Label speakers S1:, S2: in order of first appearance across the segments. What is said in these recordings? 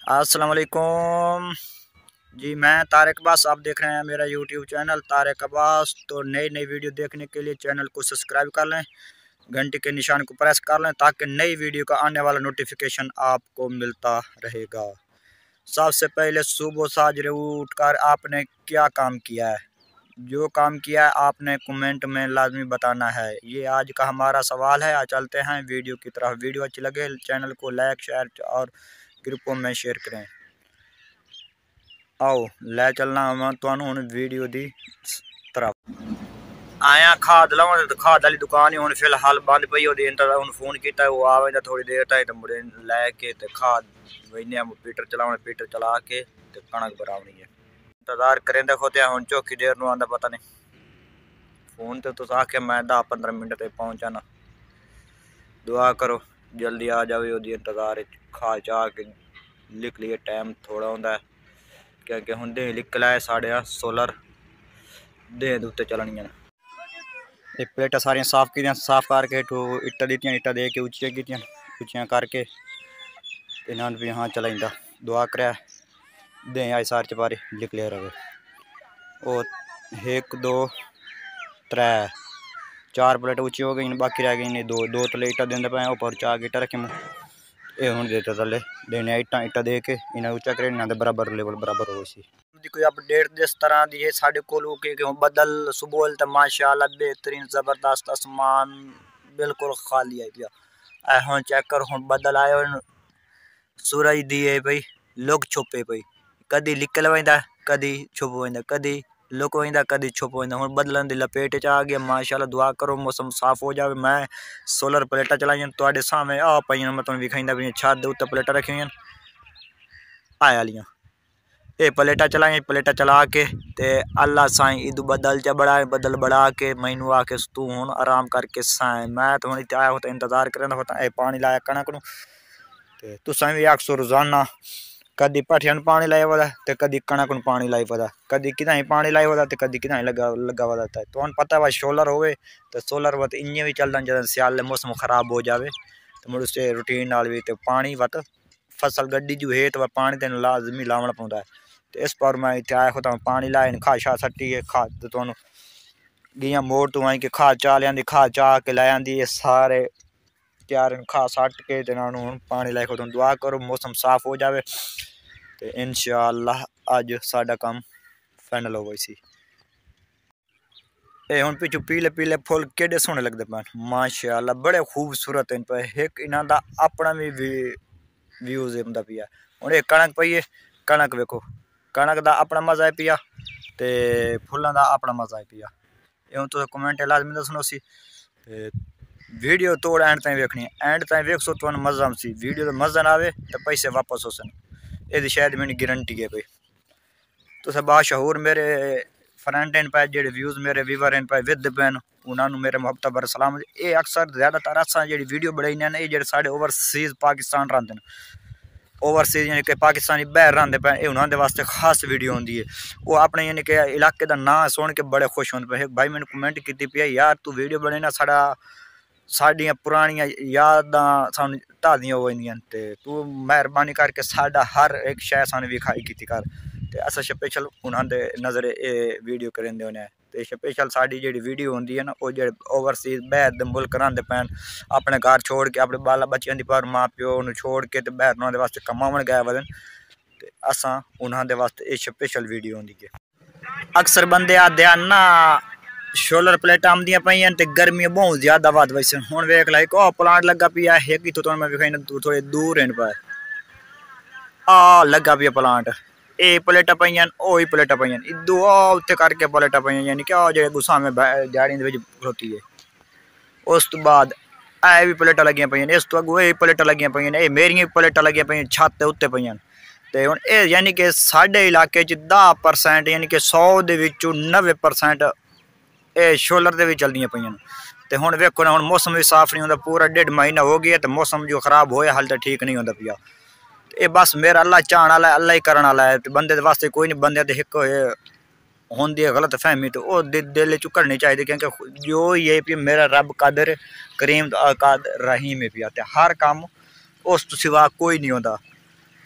S1: अस्सलाम वालेकुम जी। मैं तारिक अब्बास, आप देख रहे हैं मेरा यूट्यूब चैनल तारिक अब्बास। तो नई नई वीडियो देखने के लिए चैनल को सब्सक्राइब कर लें, घंटी के निशान को प्रेस कर लें ताकि नई वीडियो का आने वाला नोटिफिकेशन आपको मिलता रहेगा। सबसे पहले सुबह साजरे उठकर आपने क्या काम किया है, जो काम किया है आपने कमेंट में लाजमी बताना है। ये आज का हमारा सवाल है। आज चलते हैं वीडियो की तरफ। वीडियो अच्छी लगे चैनल को लाइक शेयर और ग्रुपों में शेयर करें। आओ लै चलना मैं तुहानू हुण वीडियो दी तरफ आया। खाद लाने तो खाद वाली दुकान ही हुण फिलहाल बंद पई होदी। हुण फोन किया वो आवेगा थोड़ी देर तक तो मुड़े लैके ते खाद वही पीटर चलाने, पीटर चला के ते कणक बरावनी है। इंतजार करें देखो तो हुण चौखी देर नूं आंदा पता नहीं। फोन तो तुस आखे मैं 10-15 मिनट तक पहुंचा ना। दुआ करो जल्दी आ जावे। ओदी इंतजार खा चाह के लिख लिए टाइम थोड़ा होंदा है क्योंकि हुण दे निकला है 16:30 दे उत्ते चलनियां। ये प्लेटा सारियां साफ की साफ करके इट्टा दी इट्टा दे के उच्चियां की उच्चियां करके इन्हां भी हाँ चलाइंदा। दुआ करे दे आई सार चपारी निकले रहे। और 1 2 3 4 प्लेट उच्ची हो गई, बाकी रह गई दो तले इट्टा देंदे पे ऊपर 4 ईटा रखे मुँह ये हुण देते तले देने इट्टा दे के इन्हें उच्चा करे इन्हें बराबर लेवल बराबर हो सी। कोई अपडेट जिस तरह दी है साढ़े को बदल सुबह तो माशाल्लाह बेहतरीन ज़बरदस्त आसमान बिल्कुल खाली है पिया। हुण चेक कर हुण बदल आए सूरज दी है भाई लुक छुपे पई, कदी निकल वंदा कदी छुप वंदा, कदी लुक वंदा कदी छुप वंदा। हुण बदलन दी लपेट च आ गया माशाल्लाह। दुआ करो मौसम साफ हो जाए। मैं सोलर प्लेटा चलाइयां तुहाडे सामने आ पईयां, मैं तुहानू विखाइंदा भी छत दे उत्ते प्लेटा रखी हुई आए वालियां। ये प्लेटा चलाई, प्लेटा चला के ते अल्लाह साईं इदू बदल च बढ़ा बदल बढ़ा के मैनू आके तू हुण आराम करके साईं। मैं तो हुण इत्थे आया होता इंतजार करेंदा होता। ये पानी लाया कणक नूं ते तुसां भी आखसो रोजाना कदी भठियां नूं पानी लाई वदा ते कदी कणक नूं पानी लाई वदा, कदी किदां पानी लाई वदा ते कदी किदां लगा वदा। तुहानू पता है सोलर होवे तो सोलर वत इं भी चलदा जदों स्याले मौसम खराब हो जाए तो मुड़ उससे रूटीन नाल भी तो पानी वत फसल गड्डी जू है तो पानी तेन लाजमी लावना पौंदा है। तो इस पर मैं इतने आया होता पानी लाए खा शा सट्टी है खाद तो गियां मोड़ तो आई कि खाद चाह लिया खा चाह के लै आंदी। ये सारे तैयार खा सट के हूँ पानी लाई खुद दुआ करो मौसम साफ हो जाए तो इंशाअल्लाह अज साडा काम फाइनल हो गई सी। ये हुण पिछू पीले पीले फुल केडे सोहने लगते पे माशाअल्लाह, बड़े खूबसूरत हैं पे। एक इन्हां दा अपना भी व्यूज होंदा पिया। हुण ये कणक पई है, कणक वेखो कणक दा अपना मजा है पिया ते फुल्लां दा अपना मजा है पिया। ये हुण तुस कमेंट लाजमी दस्सनो सी ते वीडियो तोड़ एंड ताईं वेखनी है। एंड ताईं वेखसो तुहानू मजा सी। वीडियो दा मजा ना आवे तो पैसे वापस हो सन, ये शायद मेरी गारंटी है भाई। तुस बाशहूर मेरे फ्रेंड हैं पे जेडे व्यूज मेरे व्यूवर हैं पे विद पैन उन्होंने मेरे मुहब्बत बर सलाम। ये अक्सर ज़्यादातर असा जी वीडियो बनाई ने ये साढ़े ओवरसीज़ पाकिस्तान रहिंदे न, ओवरसीज़ यानी कि पाकिस्तानी बाहर रहिंदे पे उन्होंने वास्ते खास वीडियो होंदी है। वो अपने यानी कि इलाके का नाम सुन के बड़े खुश होंदे पे। भाई मैंने कमेंट की पिया यार तू वीडियो बने ना साड़ा साड़ियाँ पुरानियां यादां सानू ताज़ियां हो जांदियां ते तू मेहरबानी करके साडा हर एक शय सानू विखाई की कर ते अस स्पेशल उन्होंने नज़र ये वीडियो करेंदे होने ते स्पेशल साड़ी जी वीडियो होंदी है ना वो जो ओवरसीज़ बाहर दे मुल्क रहिंदे पैन अपने घर छोड़ के अपने बाला बच्चों की पर माँ प्यो छोड़ के ते बाहर उन्होंने वास्ते कमावन गए वदन ते असां उन्होंने वास्ते ये स्पेशल वीडियो होंदी है। अक्सर बंदे आते ना सोलर प्लेटा आमदियां पईयां ते गर्मी बहुत ज़्यादा वध वैसे हुण वेख लाई को प्लांट लगा पिया है कि तो मैं विखाई थोड़े दूर हैं पे आ लगा पिया प्लांट। ये प्लेटा पईयां ओ ही प्लेटा पईयां इदू उत्ते करके प्लेटा पईयां यानी कि जो गुस्सा में जाड़ी खलोती है। उस तो बाद ऐ भी प्लेटा लगियां पईयां इस तो अगू ये प्लेटा लगियां पईयां ये मेरियां प्लेटा लगियां पईयां छत उत्ते पईयां ते हुण ये यानी कि साडे इलाके च 10% यानी कि 100 दे विचों 90% ये सोलर दे भी चलदियां पईयां ते हुण वेखो ना हुण मौसम भी साफ नहीं होंदा। पूरा 1.5 महीना हो गया तो मौसम जो खराब होया हाल तो ठीक नहीं होंदा पिया। ये बस मेरा अल्लाह चाहण वाला है, अल्लाह ही करन वाला है। बंदे वास्ते कोई नहीं, बंदे एक होंदी है गलत फहमी तो वो दिल च करनी चाहिए क्योंकि जो ये भी मेरा रब कादर करीम कादर रहीम है पिया ते हर काम उस तो सिवा कोई नहीं होता।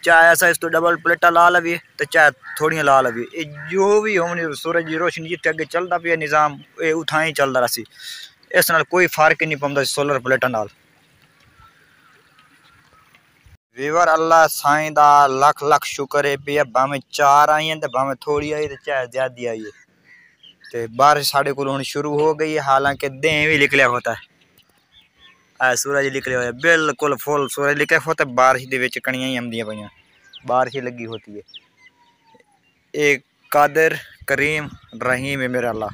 S1: चाहे ऐसा इस तो डबल प्लेटा ला लवी तो चाहे थोड़ियां ला लवी, जो भी होनी सूरज की रोशनी जिते अगे चलता पिया निज़ाम ये उथा ही चलता रहा। इस नाल कोई फर्क ही नहीं पौंदा सोलर प्लेटा नाल। वीवर अल्लाह साईं दा लख लख शुक्र है पिया, भावें 4 आई हैं तो भावें थोड़ी आई तो चाहे ज्यादा आई है। तो बारिश साढ़े को हुण शुरू हो गई है, हालांकि दें भी निकलिया होता है, सूरज निकले हुआ है बिल्कुल फुल सूरज निकले होता है। बारिश दे विच कणियां ही आंदियां पईयां, बारिश ही लगी होती है। एक कादिर करीम रहीम है मेरा अल्लाह,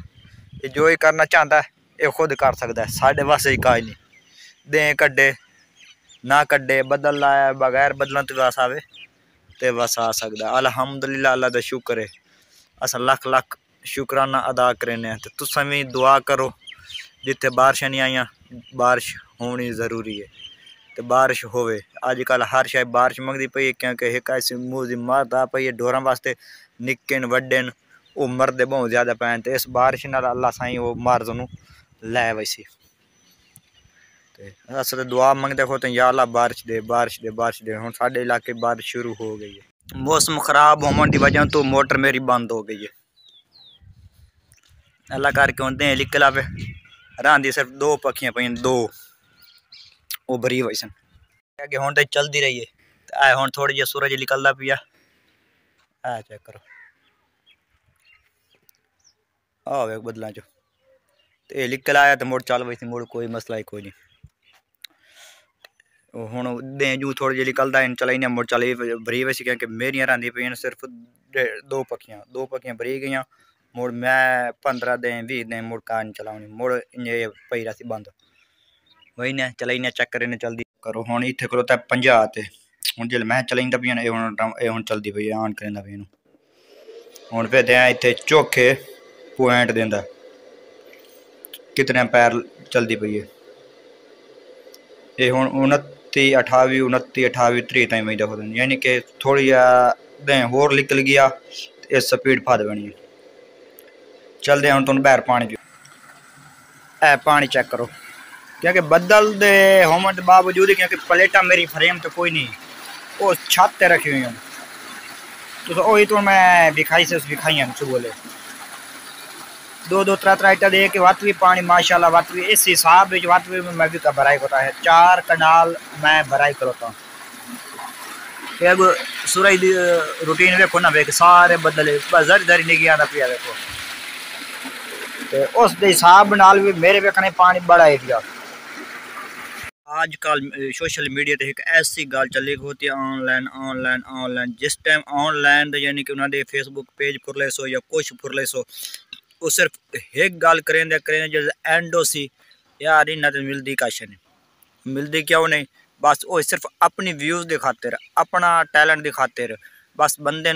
S1: ये जो ही करना चाहता है ये खुद कर सकता है, साढ़े वास्ते ही काज नहीं। दें कड्डे ना कड्डे बदल लाया बगैर बदलों तो बस आवे तो बस आ सकता। अल्हम्दुलिल्लाह अल्लाह का शुक्र है, अस लख लख शुकराना अदा करने। तो तुस भी दुआ करो जिथे बारिश नहीं आईयां बारिश होनी ज़रूरी है, तो बारिश होवे। अजकल हर शायद बारिश मंगती पई है, क्योंकि एक ऐसी मूह की मरद आ पई है ढोरां वास्ते, निक्के न वड्डे न वो मरदे बहुत ज़्यादा पैन, तो इस बारिश नाल अल्लाह साईं वो मर्द नूं लै वैसी। अस तो दुआ मंगते हो तो या अल्लाह बारिश दे बारिश दे बारिश दे। हुण साडे इलाके बारिश शुरू हो गई है। मौसम खराब होने की वजह तो मोटर मेरी बंद हो गई है, अल्लाह करके हुण दें निकल आवे। रांदी सिर्फ 2 पखियां पईयां, 2 वो भरी हुई सन कि हुण तो चलती रही है। हुण थोड़ी जी सूरज निकलता पिया, चेक करो आ बदलों चो तो ये निकल आया तो मुड़ चल वही, मुड़ कोई मसला ही कोई नहीं। हुण दें जू थोड़ी जी निकलता इन चलाई ने मुड़ चल भरी वैसी, क्योंकि मेरियां रांदी पईयां सिर्फ 2 पखियां भरी गई। मुड़ मैं 15 दिन 20 दिन मुड़ कान चलाऊनी, मुड़ इं पई रही बंद वही ने चलाई ने चेक करें चलती करो। हुण इत्थे खलोता 50 ते हुण जिसलै मैं चलाइंदा पिया हुण चलती पई ऑन करेंदा पई। हुण फिर दें इत्थे चौखे पॉइंट देंदा कितने पैर चलती पई है। ये हुण 29 28 29 28 30 ताईं वही देखो, यानी कि थोड़ी दें होर निकल गया तो इस स्पीड फद बनी चलते। हुण तुहानूं बाहर पानी पियो पानी चेक करो, क्योंकि बदल दे होने के बावजूद, क्योंकि प्लेटा मेरी फ्रेम तो कोई नहीं वो छत ते रखी हुई तो वही तो मैं दिखाई से दिखाई बोले 2 3 इटा दे के वत भी पानी माशाल्लाह वत भी इस हिसाब वत भी मैं भी भराई होता है। 4 कनाल मैं भराई करता हूँ। सूरज की रूटीन वेखो ना, वेख सारे बदले जरी जरी निगी आना पिया देखो, तो उस हिसाब नाल भी मेरे वेखने पानी बड़ा एरिया। आजकल सोशल मीडिया ते एक ऐसी गल चली होती है ऑनलाइन ऑनलाइन ऑनलाइन। जिस टाइम ऑनलाइन यानी कि उन्होंने फेसबुक पेज फुरले सो या कुछ फुरले सो, वो सिर्फ एक गल करें करें जो एंड हो सी यार इन्हें तो मिलती कश नहीं, मिलती क्यों नहीं, बस वो सिर्फ अपनी व्यूज़ की खातिर अपना टैलेंट की खातिर बस बंदे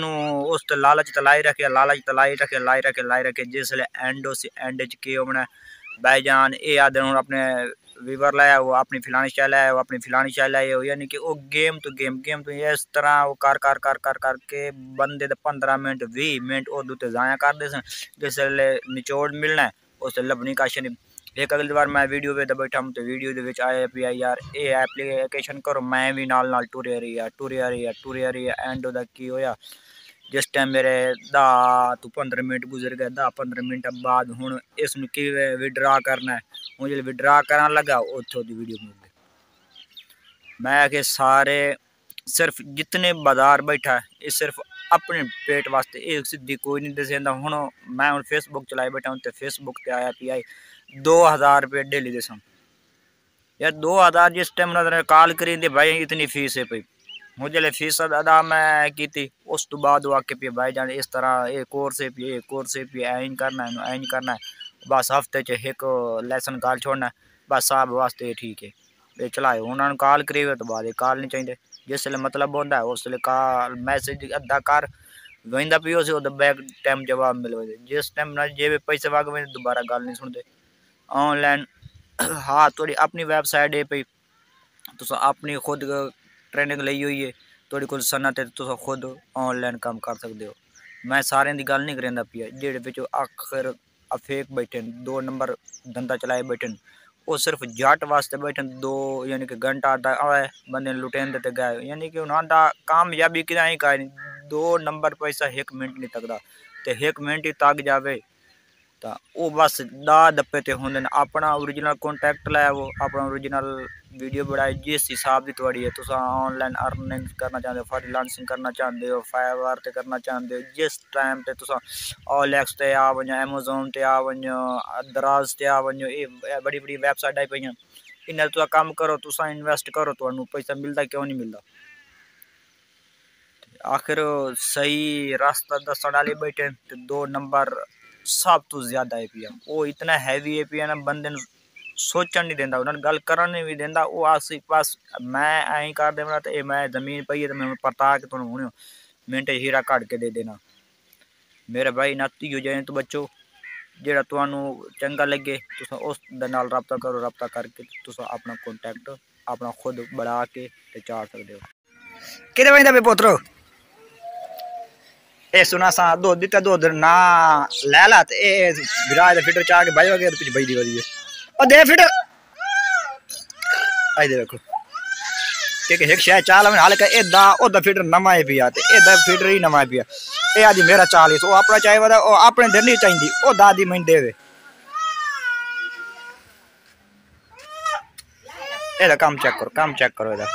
S1: उस लालच तलाई रखे लालच तलाई रखे लाई रखे जिसले एंड हो सी एंड के होना बाई जान ये आदे अपने वीवर लाया वो अपनी फिलानी शाह लाया वो अपनी फिलानी शाह लाए हो, यानी कि वो गेम तो इस तरह वो कर के बंदे 15 मिनट 20 मिनट वो दूते जाया करते सन। जिसले निचोड़ मिलना है उस लभनी कश नहीं। एक अगली बार मैं वीडियो वे बैठा हूँ तो वीडियो के आया भी यार ये एप्लीकेशन करो, मैं भी नाल टुरिया रही है एंड ओदा की होया जिस टाइम मेरे 10 तो 15 मिनट गुजर गए। 10-15 मिनट बाद हूँ इस विड्रा करना है, हूँ जो विड्रा कर लगा उतो की वीडियो मिल गई। मैं कि सारे सिर्फ जितने बाजार बैठा है ये सिर्फ अपने पेट वास्ते, ये सीधी कोई नहीं दसेंदा। हूँ मैं हूँ फेसबुक चलाई बैठा हूँ तो फेसबुक पर आया पी आई 2000 रुपये डेली दसा यार। 2000 जिस टाइम उन्होंने कॉल करी थी भाई इतनी फीस है पई, मुझे फीस अदा मैं की थी। उस तो बाद वो आके पे भाई जान इस तरह ये कोर्स है पी ऐन करना है बस हफ्ते च एक लैसन कॉल छोड़ना है बस साहब वास्ते ठीक है ये चलाओ। उन्होंने कॉल करी तो बाद कॉल नहीं चाहिए, जिसले मतलब होता है उसले कॉल मैसेज अद्धा कर वहींदा पियो से बैक टाइम जवाब मिल वे। जिस टाइम ना जे पैसे वाग वे दोबारा गल नहीं सुनते ऑनलाइन। हाँ थोड़ी अपनी वैबसाइट है पी तुस अपनी खुद ट्रेनिंग ली हुई है थोड़ी कुछ सनत है तुस खुद ऑनलाइन काम कर सकते हो। मैं सारे की गल नहीं करेंदा पिया जेड़े आखिर अफेक बैठे 2 नंबर धंधा चलाए बैठे वो सिर्फ जट वास्ते बैठे दो यानी कि घंटा आए बंदे लुटेंदे ते गए यानी कि उन्होंने कामयाबी कि ही कहा 2 नंबर पैसा 1 मिनट नहीं तकदा ते 1 मिनट ही तक जावे तो वो बस दा दप्पे ते होंदे ने अपना ओरिजिनल कॉन्टैक्ट लै वो अपना ओरिजिनल वीडियो बनाए जिस हिसाब की थोड़ी है तुस ऑनलाइन अर्निंग करना चाहते हो फ्रीलांसिंग करना चाहते हो फाइवर ते करना चाहते हो जिस टाइम ते तुस OLX ते आ वञो Amazon ते आ वञो दराज ते आ वञो ये बड़ी बड़ी वेबसाइट आई पई इन तुस कम करो तुस इन्वेस्ट करो तो पैसा मिलता क्यों नहीं मिलता आखिर सही रास्ता दसन वाले बैठे तो 2 नंबर सब तो ज्यादा है पिया वो इतना हैवी है पिया ना बंदे सोचन नहीं देंदा उन्होंने गल करन नहीं भी देंदा वो आस पास मैं ऐ कर देना तो मैं जमीन पई है तो मैं पता कि तुम हूँ मिनट हीरा कट के दे देना मेरे भाई नाती हो जाए तो बच्चों जेड़ा तुहानू चंगा लगे तुस उस दे नाल रब्ता करो रब्ता करके तुस अपना कॉन्टैक्ट अपना खुद बढ़ा के ते चाड़ सकते हो किधे वहीं पोत्रो ए सुना सा दो दिता दो ना ले ला ते ए विराज दे फिटर चा के भाई वगैरह कुछ भाई दी वदी ओ दे फिटर आई दे देखो कि एक शय चाल में हाल का एदा ओदा फिटर नवा है पिया ते एदा फिटर ही नवा है पिया ए आज मेरा चाल है तो अपना चाहे वदा ओ अपने दिन नहीं चाहिंदी ओ दादी मैं देवे एदा काम चेक करो एदा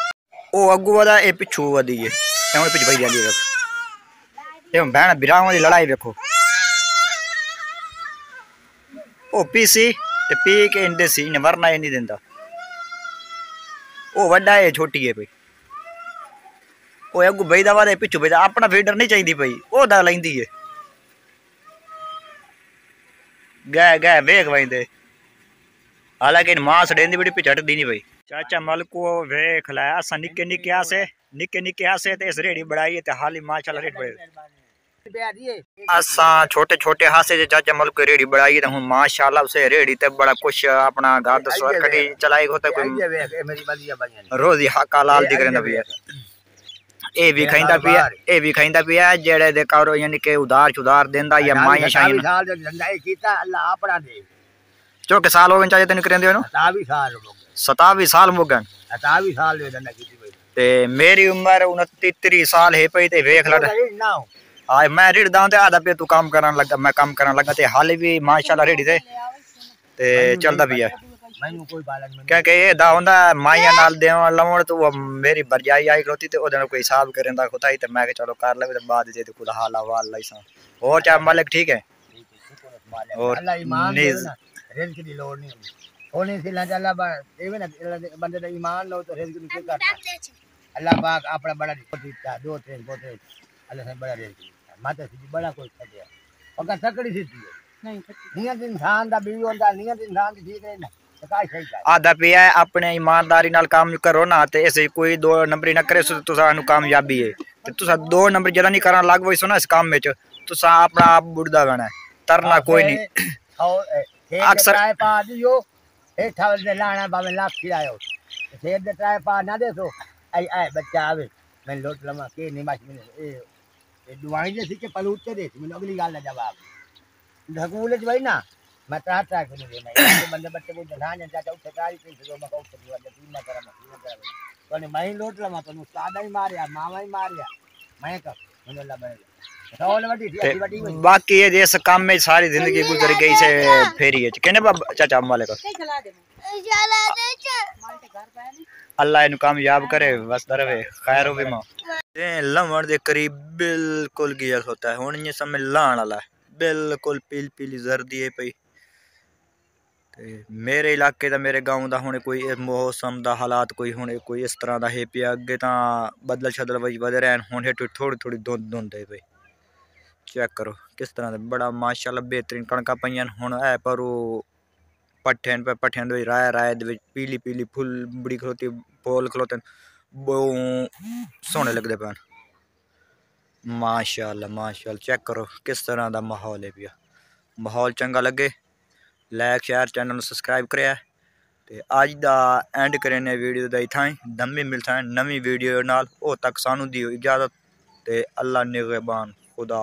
S1: ओ अगू वदा ए पिछू वदी है हुन पिछ भाई जांदी देखो ये बहन बिरावां दी लड़ाई देखो ओ पीसी ते पी के इंदे सी ने वरना ये नहीं देंदा ओ वड्डा है छोटी है भाई ओ अगू बैदा वादे पिछू बैदा अपना फीडर नहीं चाहिदी भाई ओ दा लैंदी है गए गए वेख वैंदे हालांकि मास देंदी बड़ी पिछ हटदी नहीं भाई चाचा मलको वेख लै असा निक्के निक्के आसे ते इस रेड़ी बढ़ाई ते हाली माशाल्लाह रेट बढ़े असा छोटे छोटे हासे चाचा मलको रेड़ी बढ़ाई ते हुन माशाल्लाह उसे रेड़ी ते बड़ा कुछ अपना घर दसवर कदी चलाई होता कोई रोजी हका लाल दिख रहा भैया ए भी खाइंदा पिया जेड़े दे करो यानी के उधार छुधार देंदा या माया शाइन साल धंधा कीता अल्लाह अपना दे जो के साल हो गए चाहे तने करेंदे हो 27 साल हो गए 27 साल दे धंधा कीती भाई ते मेरी उम्र 29 साल है पई ते वेख लड़ हां मैं रेड दां ते आधा पे तू काम करन लगा मैं काम करन लगा ते हाल भी माशाल्लाह रेडी ते चलदा पिया मैनू कोई बालन क्या के ए दा होंदा माया नाल देव लवण तो मेरी बरजाई आई खलोती ते ओदे कोई हिसाब करेंदा खुदाई ते मैं के चलो कर ले ते बाद जे खुदा हाल हवाल लाइसा और क्या मालिक ठीक है और अल्लाह ईमान दे ना रिज़्क दी लोड़ नहीं होनी सी अल्लाह एवे ना बंदे दा ईमान लो तो रिज़्क दी करता अल्लाह पाक अपना बड़ा दिता 2-3 पोते अल्लाह से बड़ा रिज़्क माता सी बड़ा कोई छड़या अगर सकड़ी सी नहीं नियत इंसान दा बीवी होंदा नियत इंसान दी ठीक है ना आधा पिया है अपने ईमानदारी नाल काम करो ना ते ऐसे कोई 2 नंबरी ना करे तो तुसा कामयाबी है ते तुसा 2 नंबर जरा नहीं करन लग वई सो ना इस काम में तुसा अपना आप बुढ़दा बना तरना कोई नहीं अक्सर पा दियो हेठा दे लाना बावे लाख खिलायो सेब दे ट्राई पा ना दे सो आई बच्चा आवे मैं लोट लमा के निमाश में ए दुआई जे के पलूट के दे मैं अगली गाल ना जवाब ढकूले भाई ना मैं ट्राई करने देना बंदे बच्चे को ध्यान चाचा उठे काई से मैं को उठे वाले तीन ना करा तो मैं लोट लमा तो सादा ही मारया मावा ही मारया मैं का मैंने ला बने बाकी ये जैसे काम में सारी जिंदगी गुजर गई से फेरी है कहने बाबा चाचा वाले का अल्लाह इन कामयाब करे बस दरवे खैर हो भी मां ते लवण दे करीब बिल्कुल गया होता है हुन ये समय लाण वाला बिल्कुल पील पीली जर्दी है पई मेरे इलाके दा मेरे गांव दा हुणे कोई मौसम दा हालात कोई इस तरह दा है पिया अगे ता बदल शदल वज बदे रहन हुणे थोड़ी थोड़ी धुंध है भाई चेक करो किस तरह दा बड़ा माशाल्लाह बेहतरीन कणका पईयां हुण है पर पट्ठेन राय दे विच पीली पीली फुल बड़ी खलोती फूल खलोते बहु सोहने लगदे पैन माशाल्लाह चेक करो किस तरह दा माहौल है पिया माहौल चंगा लगे लाइक शेयर चैनल सब्सक्राइब करे ते अज दा एंड करने वीडियो दा इत्थां ही दम्मी मिलता है नवी वीडियो नाल ओ तक सानू दियो इजाजत ते अल्लाह निगहबान खुदा।